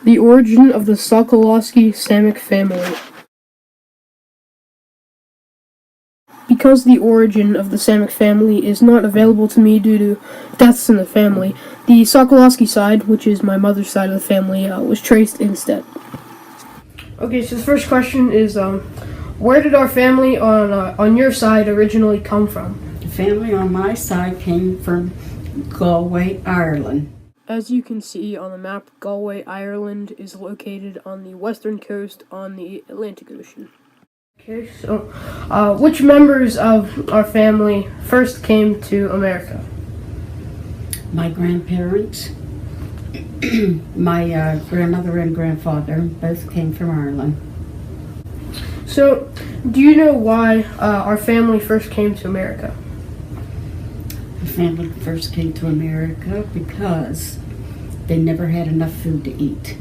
The origin of the Sokolowski-Samick family. Because the origin of the Samick family is not available to me due to deaths in the family, the Sokolowski side, which is my mother's side of the family, was traced instead. Okay, so the first question is, where did our family on your side originally come from? The family on my side came from Galway, Ireland. As you can see on the map, Galway, Ireland is located on the western coast on the Atlantic Ocean. Okay, so which members of our family first came to America? My grandparents, my grandmother and grandfather both came from Ireland. So, do you know why our family first came to America? The family first came to America because they never had enough food to eat.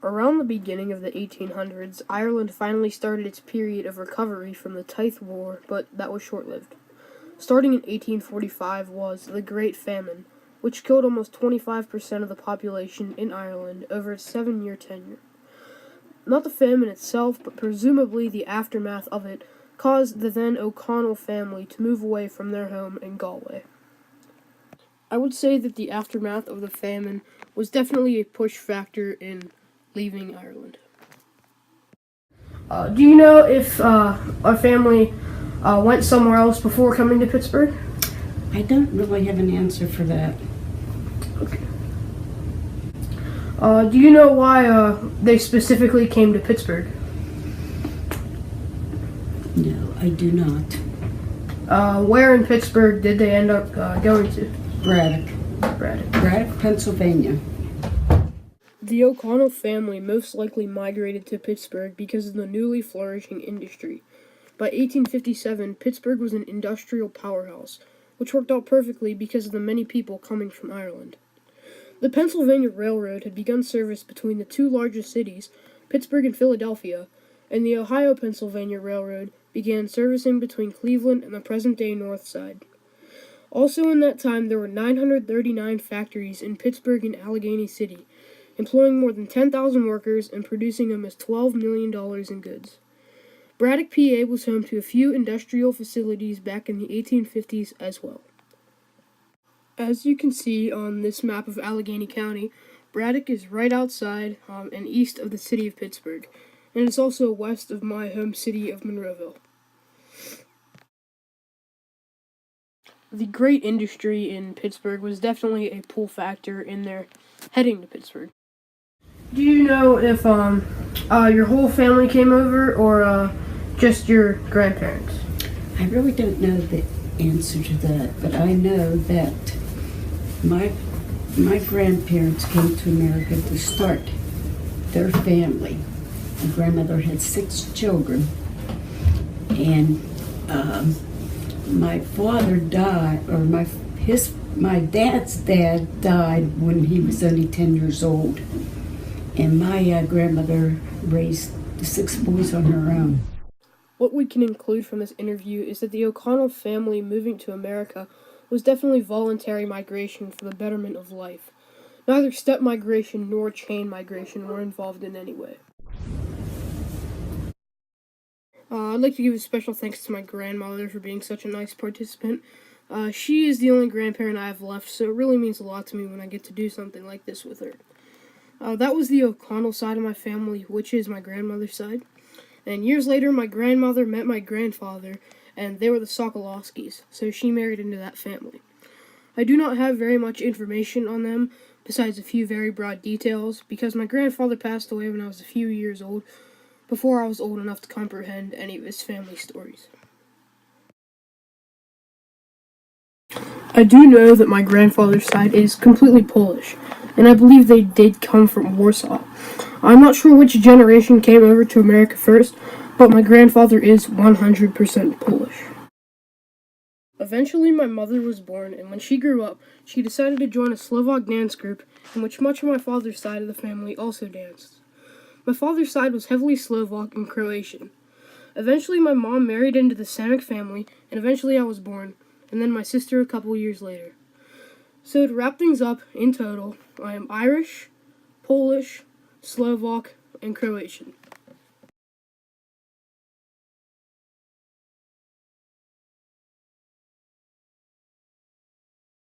Around the beginning of the 1800s, Ireland finally started its period of recovery from the Tithe War, but that was short-lived. Starting in 1845 was the Great Famine, which killed almost 25% of the population in Ireland over a 7-year tenure. Not the famine itself, but presumably the aftermath of it, caused the then O'Connell family to move away from their home in Galway. I would say that the aftermath of the famine was definitely a push factor in leaving Ireland. Do you know if our family went somewhere else before coming to Pittsburgh? I don't really have an answer for that. Okay. Do you know why they specifically came to Pittsburgh? No, I do not. Where in Pittsburgh did they end up going to? Braddock, Braddock. Pennsylvania. The O'Connell family most likely migrated to Pittsburgh because of the newly flourishing industry. By 1857, Pittsburgh was an industrial powerhouse, which worked out perfectly because of the many people coming from Ireland. The Pennsylvania Railroad had begun service between the two largest cities, Pittsburgh and Philadelphia, and the Ohio-Pennsylvania Railroad began servicing between Cleveland and the present-day North Side. Also in that time, there were 939 factories in Pittsburgh and Allegheny City, employing more than 10,000 workers and producing almost $12 million in goods. Braddock, PA was home to a few industrial facilities back in the 1850s as well. As you can see on this map of Allegheny County, Braddock is right outside and east of the city of Pittsburgh, and it's also west of my home city of Monroeville. The great industry in Pittsburgh was definitely a pull factor in their heading to Pittsburgh. Do you know if your whole family came over or just your grandparents? I really don't know the answer to that, but I know that my grandparents came to America to start their family. My grandmother had 6 children, and my father died, or my dad's dad died when he was only 10 years old, and my grandmother raised the 6 boys on her own. What we can include from this interview is that the O'Connell family moving to America was definitely voluntary migration for the betterment of life. Neither step migration nor chain migration were involved in any way. I'd like to give a special thanks to my grandmother for being such a nice participant. She is the only grandparent I have left, so it really means a lot to me when I get to do something like this with her. That was the O'Connell side of my family, which is my grandmother's side. And years later, my grandmother met my grandfather, and they were the Sokolowskis, so she married into that family. I do not have very much information on them, besides a few very broad details, because my grandfather passed away when I was a few years old, before I was old enough to comprehend any of his family stories. I do know that my grandfather's side is completely Polish, and I believe they did come from Warsaw. I'm not sure which generation came over to America first, but my grandfather is 100% Polish. Eventually, my mother was born, and when she grew up, she decided to join a Slovak dance group in which much of my father's side of the family also danced. My father's side was heavily Slovak and Croatian. Eventually, my mom married into the Samick family, and eventually I was born, and then my sister a couple years later. So to wrap things up, in total, I am Irish, Polish, Slovak, and Croatian.